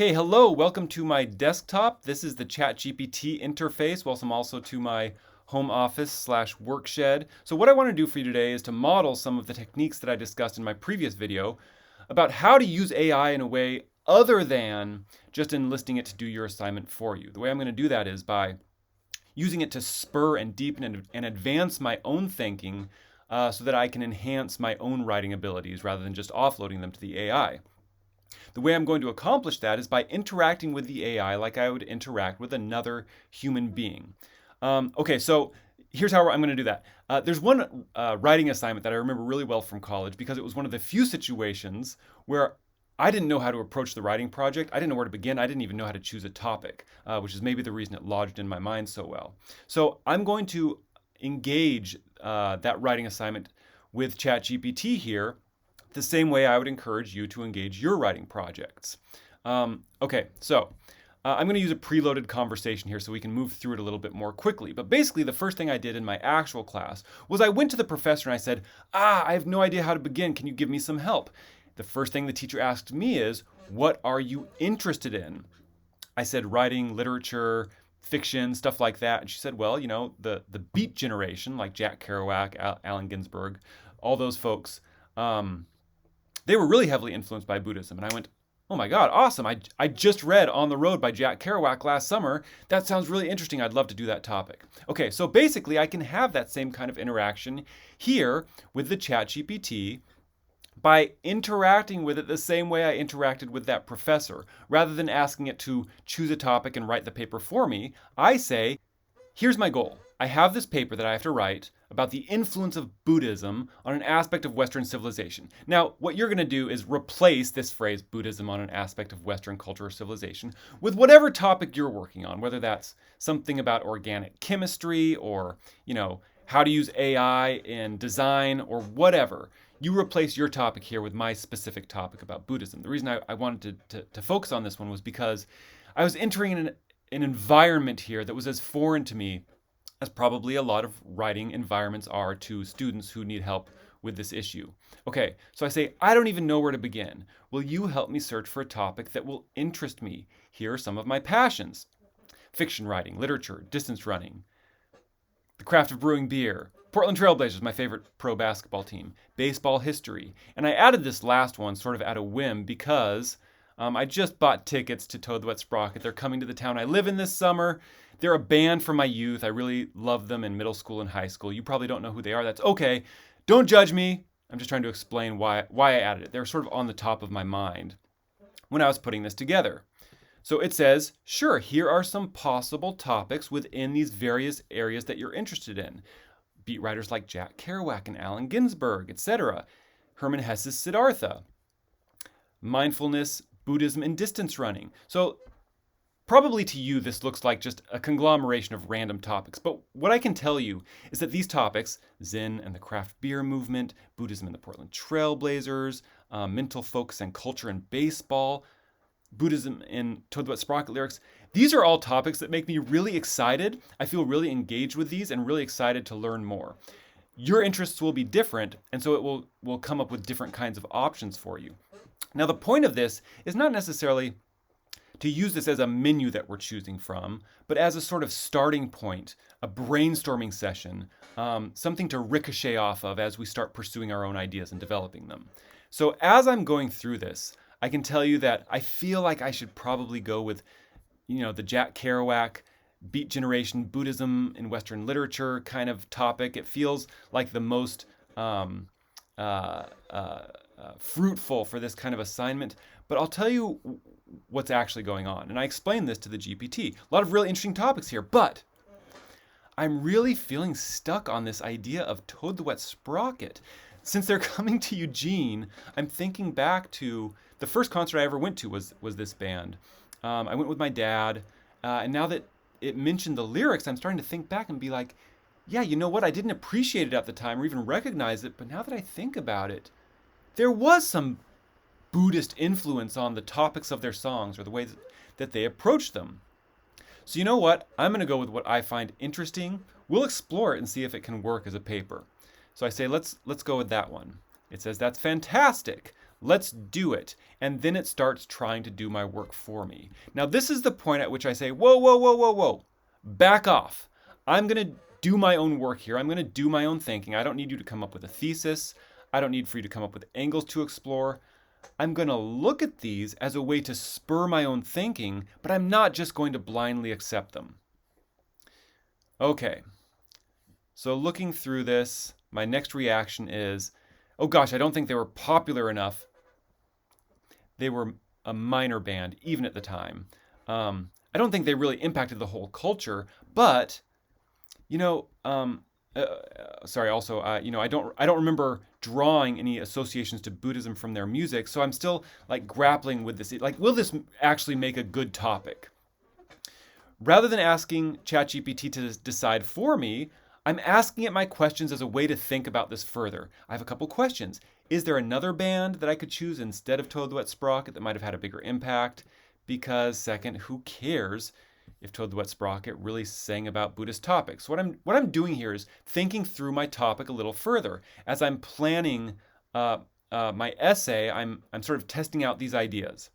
Hey, hello, welcome to my desktop. This is the ChatGPT interface, welcome also to my home office slash work shed. So what I want to do for you today is to model some of the techniques that I discussed in my previous video about how to use AI in a way other than just enlisting it to do your assignment for you. The way I'm going to do that is by using it to spur and deepen and advance my own thinking so that I can enhance my own writing abilities rather than just offloading them to the AI. The way I'm going to accomplish that is by interacting with the AI like I would interact with another human being. So here's how I'm going to do that. There's one writing assignment that I remember really well from college because it was one of the few situations where I didn't know how to approach the writing project. I didn't know where to begin. I didn't even know how to choose a topic, which is maybe the reason it lodged in my mind so well. So I'm going to engage that writing assignment with ChatGPT here the same way I would encourage you to engage your writing projects. I'm going to use a preloaded conversation here so we can move through it a little bit more quickly. But basically, the first thing I did in my actual class was I went to the professor and I said, I have no idea how to begin. Can you give me some help? The first thing the teacher asked me is, what are you interested in? I said writing, literature, fiction, stuff like that. And she said, well, the Beat generation, like Jack Kerouac, Allen Ginsberg, all those folks, they were really heavily influenced by Buddhism. And I went, oh my God, awesome. I just read On the Road by Jack Kerouac last summer. That sounds really interesting. I'd love to do that topic. Okay, so basically I can have that same kind of interaction here with the ChatGPT by interacting with it the same way I interacted with that professor. Rather than asking it to choose a topic and write the paper for me, I say, here's my goal. I have this paper that I have to write about the influence of Buddhism on an aspect of Western civilization. Now, what you're going to do is replace this phrase, Buddhism on an aspect of Western culture or civilization, with whatever topic you're working on, whether that's something about organic chemistry or, how to use AI in design or whatever. You replace your topic here with my specific topic about Buddhism. The reason I wanted to focus on this one was because I was entering an environment here that was as foreign to me as probably a lot of writing environments are to students who need help with this issue. Okay, so I say, I don't even know where to begin. Will you help me search for a topic that will interest me? Here are some of my passions: fiction writing, literature, distance running, the craft of brewing beer, Portland Trail Blazers, my favorite pro basketball team, baseball history. And I added this last one sort of at a whim because I just bought tickets to Toad the Wet Sprocket. They're coming to the town I live in this summer. They're a band from my youth. I really loved them in middle school and high school. You probably don't know who they are. That's okay. Don't judge me. I'm just trying to explain why I added it. They're sort of on the top of my mind when I was putting this together. So it says, sure, here are some possible topics within these various areas that you're interested in. Beat writers like Jack Kerouac and Allen Ginsberg, etc. Hermann Hesse's Siddhartha. Mindfulness, Buddhism, and distance running. So probably to you, this looks like just a conglomeration of random topics. But what I can tell you is that these topics, Zen and the craft beer movement, Buddhism and the Portland Trail Blazers, mental focus and culture and baseball, Buddhism in Toad the Wet Sprocket lyrics, these are all topics that make me really excited. I feel really engaged with these and really excited to learn more. Your interests will be different, and so it will come up with different kinds of options for you. Now, the point of this is not necessarily to use this as a menu that we're choosing from, but as a sort of starting point, a brainstorming session, something to ricochet off of as we start pursuing our own ideas and developing them. So as I'm going through this, I can tell you that I feel like I should probably go with, the Jack Kerouac, Beat Generation, Buddhism in Western literature kind of topic. It feels like the most fruitful for this kind of assignment. But I'll tell you what's actually going on. And I explained this to the GPT. A lot of really interesting topics here, but I'm really feeling stuck on this idea of Toad the Wet Sprocket. Since they're coming to Eugene, I'm thinking back to the first concert I ever went to was this band. I went with my dad, and now that it mentioned the lyrics, I'm starting to think back and be like, yeah, you know what? I didn't appreciate it at the time or even recognize it, but now that I think about it, there was some Buddhist influence on the topics of their songs or the way that they approached them. So you know what? I'm going to go with what I find interesting. We'll explore it and see if it can work as a paper. So I say, let's go with that one. It says, that's fantastic. Let's do it. And then it starts trying to do my work for me. Now, this is the point at which I say, whoa, whoa, whoa, whoa, whoa, back off. I'm going to do my own work here. I'm going to do my own thinking. I don't need you to come up with a thesis. I don't need for you to come up with angles to explore. I'm going to look at these as a way to spur my own thinking, but I'm not just going to blindly accept them. Okay, so looking through this, my next reaction is, oh gosh, I don't think they were popular enough. They were a minor band, even at the time. I don't think they really impacted the whole culture, but, I don't remember drawing any associations to Buddhism from their music, so I'm still like grappling with this. Like, will this actually make a good topic? Rather than asking ChatGPT to decide for me, I'm asking it my questions as a way to think about this further. I have a couple questions. Is there another band that I could choose instead of Toad the Wet Sprocket that might have had a bigger impact? Because second, who cares if Toad the Wet Sprocket really sang about Buddhist topics? What I'm doing here is thinking through my topic a little further. As I'm planning my essay, I'm sort of testing out these ideas.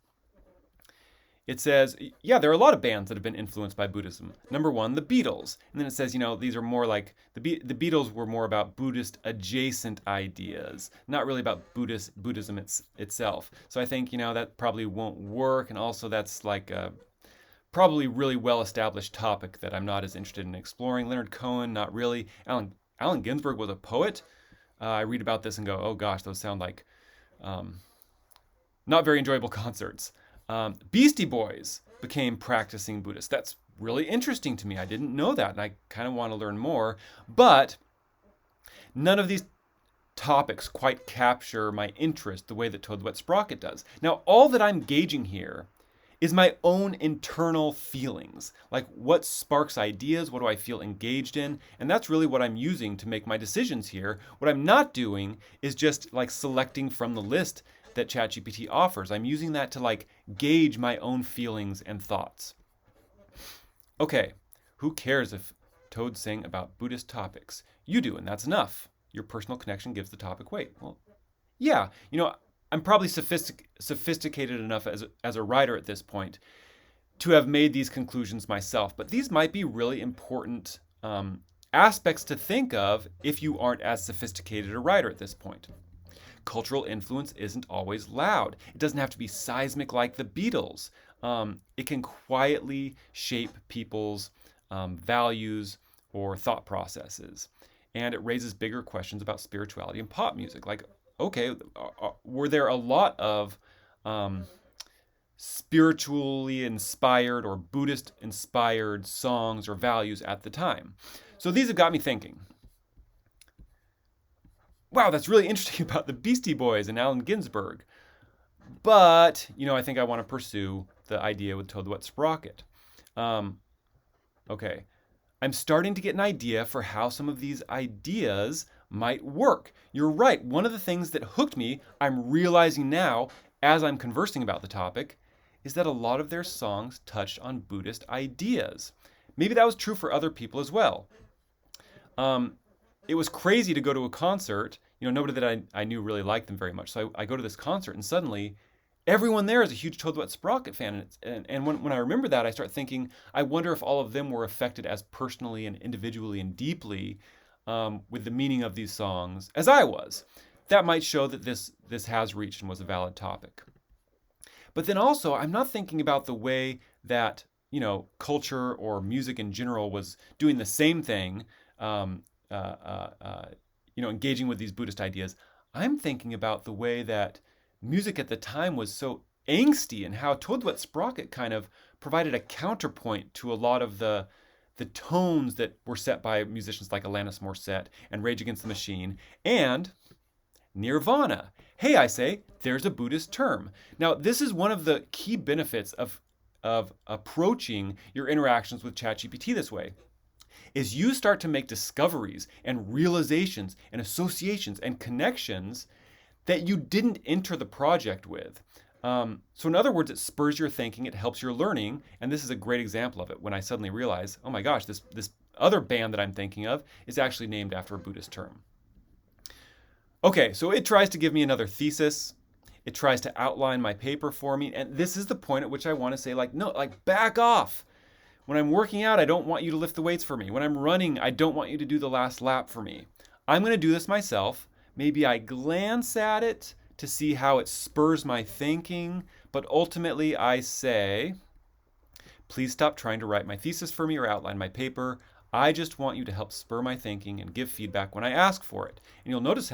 It says, yeah, there are a lot of bands that have been influenced by Buddhism. Number one, the Beatles. And then it says, these are more like, the Beatles were more about Buddhist adjacent ideas, not really about Buddhism itself. So I think, that probably won't work. And also that's like a probably really well-established topic that I'm not as interested in exploring. Leonard Cohen, not really. Allen Ginsberg was a poet. I read about this and go, oh gosh, those sound like not very enjoyable concerts. Beastie Boys became practicing Buddhists. That's really interesting to me. I didn't know that, and I kind of want to learn more. But none of these topics quite capture my interest the way that Toad the Wet Sprocket does. Now, all that I'm gauging here is my own internal feelings. Like, what sparks ideas? What do I feel engaged in? And that's really what I'm using to make my decisions here. What I'm not doing is just like selecting from the list that ChatGPT offers. I'm using that to like gauge my own feelings and thoughts. Okay, who cares if Toad sang about Buddhist topics? You do, and that's enough. Your personal connection gives the topic weight. Well, yeah, I'm probably sophisticated enough as a writer at this point to have made these conclusions myself, but these might be really important aspects to think of if you aren't as sophisticated a writer at this point. Cultural influence isn't always loud. It doesn't have to be seismic like the Beatles. It can quietly shape people's values or thought processes. And it raises bigger questions about spirituality and pop music. Like, okay, were there a lot of spiritually inspired or Buddhist inspired songs or values at the time? So these have got me thinking. Wow, that's really interesting about the Beastie Boys and Allen Ginsberg. But, I think I want to pursue the idea with Toad the Wet Sprocket. Okay, I'm starting to get an idea for how some of these ideas might work. You're right, one of the things that hooked me, I'm realizing now as I'm conversing about the topic, is that a lot of their songs touched on Buddhist ideas. Maybe that was true for other people as well. It was crazy to go to a concert. Nobody that I knew really liked them very much. So I go to this concert and suddenly everyone there is a huge Toad the Wet Sprocket fan. And when I remember that, I start thinking, I wonder if all of them were affected as personally and individually and deeply with the meaning of these songs as I was. That might show that this has reached and was a valid topic. But then also, I'm not thinking about the way that, culture or music in general was doing the same thing, engaging with these Buddhist ideas. I'm thinking about the way that music at the time was so angsty and how Toad the Wet Sprocket kind of provided a counterpoint to a lot of the tones that were set by musicians like Alanis Morissette and Rage Against the Machine and Nirvana. Hey, I say, there's a Buddhist term. Now, this is one of the key benefits of approaching your interactions with ChatGPT this way. Is you start to make discoveries and realizations and associations and connections that you didn't enter the project with. So in other words, it spurs your thinking, it helps your learning, and this is a great example of it when I suddenly realize, oh my gosh, this other band that I'm thinking of is actually named after a Buddhist term. Okay, so it tries to give me another thesis. It tries to outline my paper for me. And this is the point at which I want to say, like, no, like, back off. When I'm working out, I don't want you to lift the weights for me. When I'm running, I don't want you to do the last lap for me. I'm going to do this myself. Maybe I glance at it to see how it spurs my thinking, but ultimately I say, please stop trying to write my thesis for me or outline my paper. I just want you to help spur my thinking and give feedback when I ask for it. And you'll notice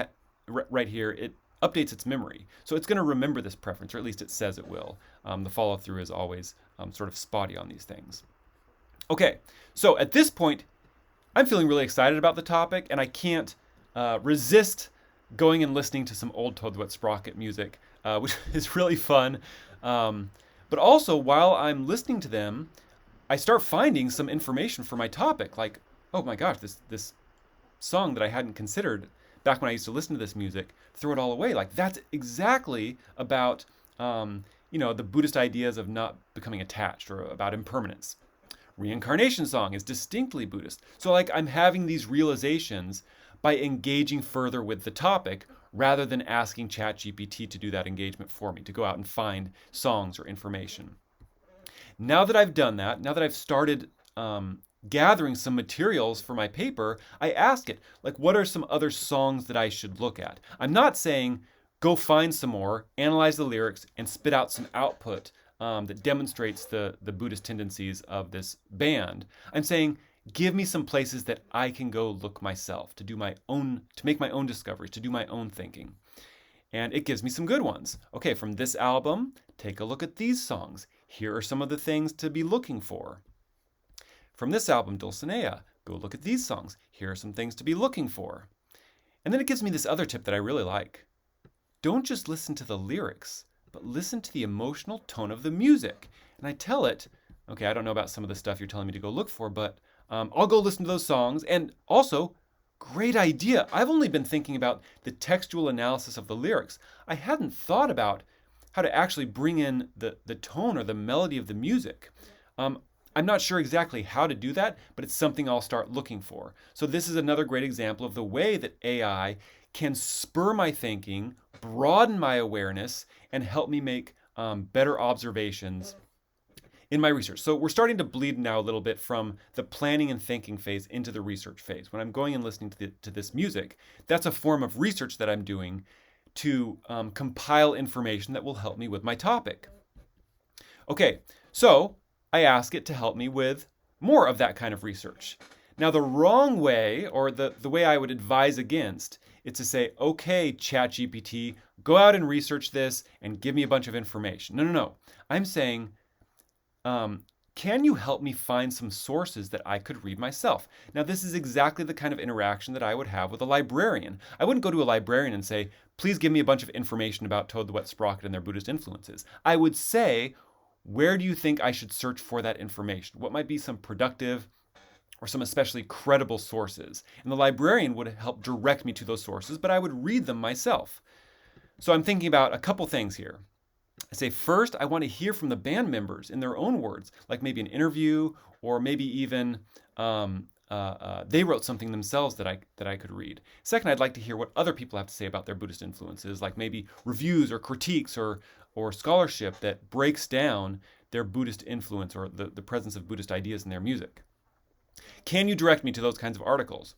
right here, it updates its memory. So it's going to remember this preference, or at least it says it will. The follow through is always sort of spotty on these things. Okay, so at this point, I'm feeling really excited about the topic, and I can't resist going and listening to some old Toad the Wet Sprocket music, which is really fun. But also, while I'm listening to them, I start finding some information for my topic, like, oh my gosh, this song that I hadn't considered back when I used to listen to this music, throw it all away. Like, that's exactly about, the Buddhist ideas of not becoming attached, or about impermanence. Reincarnation song is distinctly Buddhist. So, like, I'm having these realizations by engaging further with the topic rather than asking ChatGPT to do that engagement for me, to go out and find songs or information. Now that I've done that, now that I've started gathering some materials for my paper, I ask it, like, what are some other songs that I should look at? I'm not saying, go find some more, analyze the lyrics, and spit out some output that demonstrates the Buddhist tendencies of this band. I'm saying, give me some places that I can go look myself, to make my own discoveries, to do my own thinking. And it gives me some good ones. Okay, from this album, take a look at these songs. Here are some of the things to be looking for. From this album, Dulcinea, go look at these songs. Here are some things to be looking for. And then it gives me this other tip that I really like. Don't just listen to the lyrics, but listen to the emotional tone of the music. And I tell it, okay, I don't know about some of the stuff you're telling me to go look for, but I'll go listen to those songs. And also, great idea. I've only been thinking about the textual analysis of the lyrics. I hadn't thought about how to actually bring in the tone or the melody of the music. I'm not sure exactly how to do that, but it's something I'll start looking for. So this is another great example of the way that AI can spur my thinking, broaden my awareness, and help me make better observations in my research. So we're starting to bleed now a little bit from the planning and thinking phase into the research phase. When I'm going and listening to this music, that's a form of research that I'm doing to compile information that will help me with my topic. Okay, so I ask it to help me with more of that kind of research. Now, the wrong way, or the way I would advise against, is to say, okay, ChatGPT, go out and research this and give me a bunch of information. No. I'm saying, can you help me find some sources that I could read myself? Now, this is exactly the kind of interaction that I would have with a librarian. I wouldn't go to a librarian and say, please give me a bunch of information about Toad the Wet Sprocket and their Buddhist influences. I would say, where do you think I should search for that information? What might be some productive or some especially credible sources? And the librarian would help direct me to those sources, but I would read them myself. So I'm thinking about a couple things here. I say, first, I want to hear from the band members in their own words, like maybe an interview, or maybe even they wrote something themselves that I could read. Second, I'd like to hear what other people have to say about their Buddhist influences, like maybe reviews or critiques or scholarship that breaks down their Buddhist influence or the presence of Buddhist ideas in their music. Can you direct me to those kinds of articles?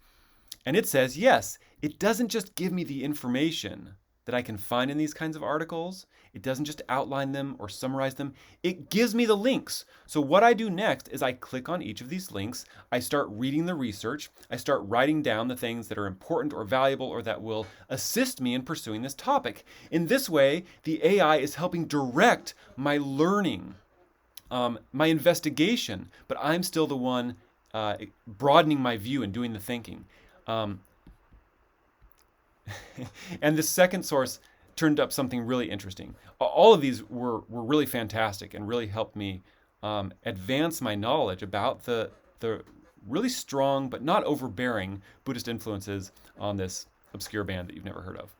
And it says, yes, it doesn't just give me the information that I can find in these kinds of articles. It doesn't just outline them or summarize them. It gives me the links. So what I do next is I click on each of these links. I start reading the research. I start writing down the things that are important or valuable or that will assist me in pursuing this topic. In this way, the AI is helping direct my learning, my investigation, but I'm still the one broadening my view and doing the thinking. And the second source turned up something really interesting. All of these were really fantastic and really helped me advance my knowledge about the really strong but not overbearing Buddhist influences on this obscure band that you've never heard of.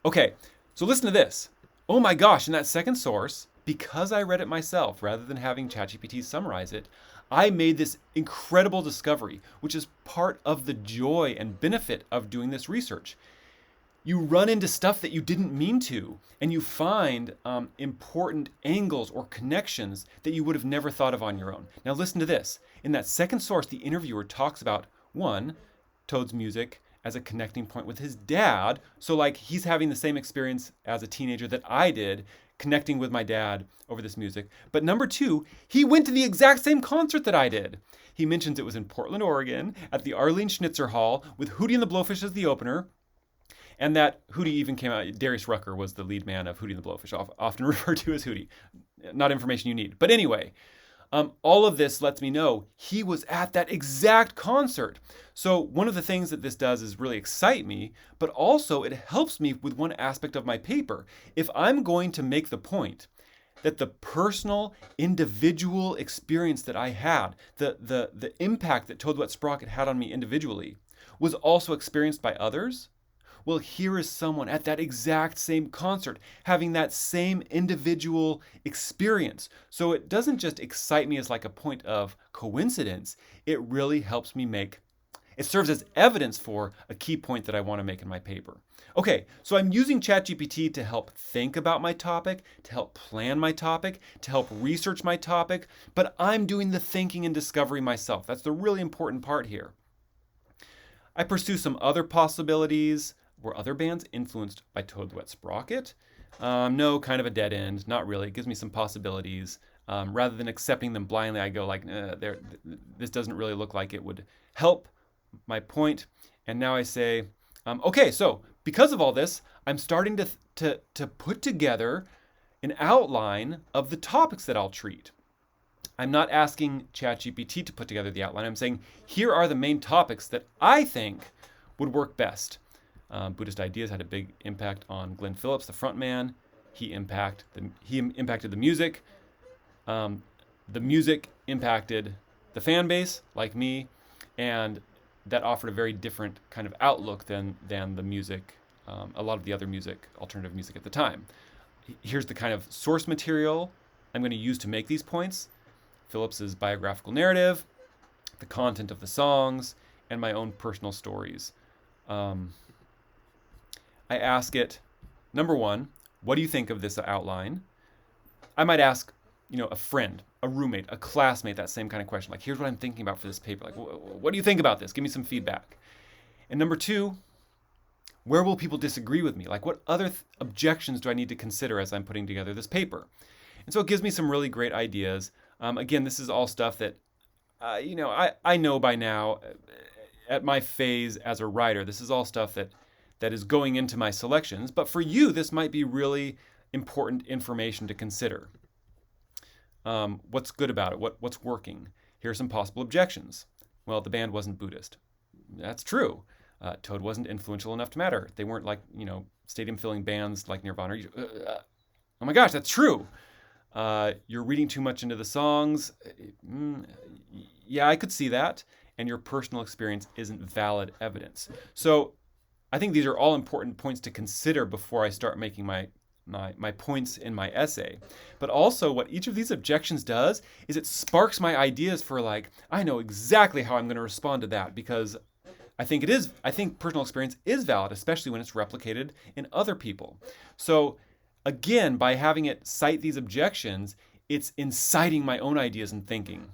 Okay, so listen to this. Oh my gosh, in that second source, because I read it myself rather than having ChatGPT summarize it, I made this incredible discovery, which is part of the joy and benefit of doing this research. you run into stuff that you didn't mean to, and you find important angles or connections that you would have never thought of on your own. Now listen to this. In that second source, the interviewer talks about, one, Toad's music as a connecting point with his dad. So like he's having the same experience as a teenager that I did, connecting with my dad over this music. But number two, he went to the exact same concert that I did. He mentions it was in Portland, Oregon, at the Arlene Schnitzer Hall with Hootie and the Blowfish as the opener. And that Hootie even came out, Darius Rucker was the lead man of Hootie and the Blowfish, often referred to as Hootie. Not information you need. But anyway, all of this lets me know he was at that exact concert. So one of the things that this does is really excite me, but also it helps me with one aspect of my paper. If I'm going to make the point that the personal, individual experience that I had, the impact that Toad the Wet Sprocket had on me individually, was also experienced by others, well, here is someone at that exact same concert having that same individual experience. So it doesn't just excite me as like a point of coincidence. It really helps me it serves as evidence for a key point that I want to make in my paper. Okay, so I'm using ChatGPT to help think about my topic, to help plan my topic, to help research my topic, but I'm doing the thinking and discovery myself. That's the really important part here. I pursue some other possibilities. Were other bands influenced by Toad the Wet Sprocket? No, kind of a dead end. Not really. It gives me some possibilities. Rather than accepting them blindly, I go like, this doesn't really look like it would help my point. And now I say, okay, so because of all this, I'm starting to put together an outline of the topics that I'll treat. I'm not asking ChatGPT to put together the outline. I'm saying, here are the main topics that I think would work best. Buddhist ideas had a big impact on Glenn Phillips, the frontman. He impacted the music. The music impacted the fan base, like me, and that offered a very different kind of outlook than the music, a lot of the other music, alternative music at the time. Here's the kind of source material I'm going to use to make these points. Phillips's biographical narrative, the content of the songs, and my own personal stories. I ask it, number one, what do you think of this outline? I might ask, a friend, a roommate, a classmate, that same kind of question. Like, here's what I'm thinking about for this paper. Like, what do you think about this? Give me some feedback. And number two, where will people disagree with me? Like, what other objections do I need to consider as I'm putting together this paper? And so it gives me some really great ideas. Again, this is all stuff that, I know by now at my phase as a writer. This is all stuff that is going into my selections. But for you, this might be really important information to consider. What's good about it? What's working? Here are some possible objections. Well, the band wasn't Buddhist. That's true. Toad wasn't influential enough to matter. They weren't like, stadium-filling bands like Nirvana. Oh my gosh, that's true. You're reading too much into the songs. Yeah, I could see that. And your personal experience isn't valid evidence. So I think these are all important points to consider before I start making my points in my essay. But also what each of these objections does is it sparks my ideas for like, I know exactly how I'm going to respond to that, because I think personal experience is valid, especially when it's replicated in other people. So again, by having it cite these objections, it's inciting my own ideas and thinking.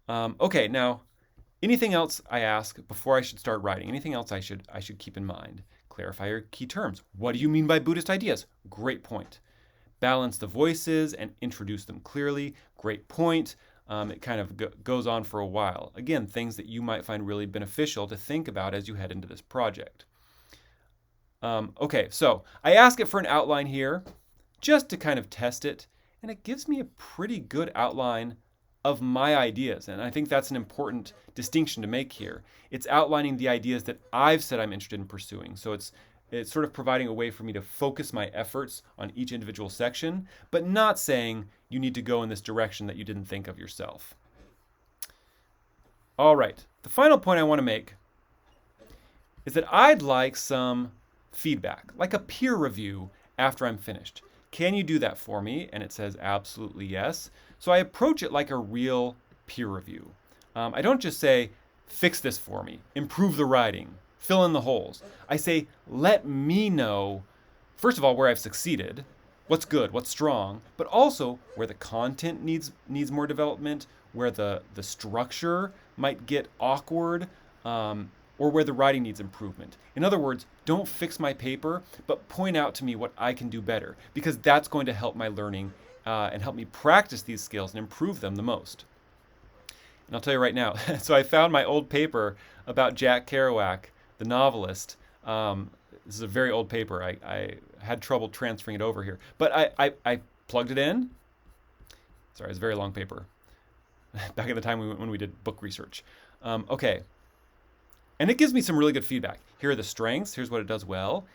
Okay, now, anything else I ask before I should start writing? Anything else I should keep in mind? Clarify your key terms. What do you mean by Buddhist ideas? Great point. Balance the voices and introduce them clearly. Great point. It kind of goes on for a while. Again, things that you might find really beneficial to think about as you head into this project. Okay, so I ask it for an outline here just to kind of test it, and it gives me a pretty good outline of my ideas. And I think that's an important distinction to make here. It's outlining the ideas that I've said I'm interested in pursuing. So it's sort of providing a way for me to focus my efforts on each individual section, but not saying you need to go in this direction that you didn't think of yourself. All right, the final point I want to make is that I'd like some feedback, like a peer review after I'm finished. Can you do that for me? And it says absolutely yes. So I approach it like a real peer review. I don't just say, fix this for me, improve the writing, fill in the holes. I say, let me know, first of all, where I've succeeded, what's good, what's strong, but also where the content needs more development, where the structure might get awkward, or where the writing needs improvement. In other words, don't fix my paper, but point out to me what I can do better, because that's going to help my learning and help me practice these skills and improve them the most. And I'll tell you right now, so I found my old paper about Jack Kerouac, the novelist. This is a very old paper. I had trouble transferring it over here, but I plugged it in. Sorry, it's a very long paper. Back at the time when we did book research. Okay. And it gives me some really good feedback. Here are the strengths. Here's what it does well.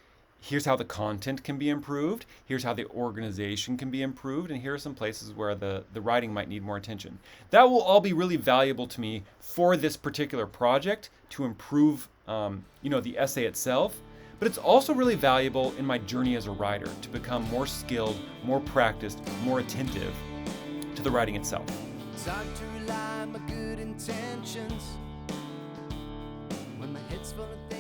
Here's how the content can be improved. Here's how the organization can be improved. And here are some places where the writing might need more attention. That will all be really valuable to me for this particular project to improve, the essay itself. But it's also really valuable in my journey as a writer to become more skilled, more practiced, more attentive to the writing itself. It's hard to rely on my good intentions when my head's full of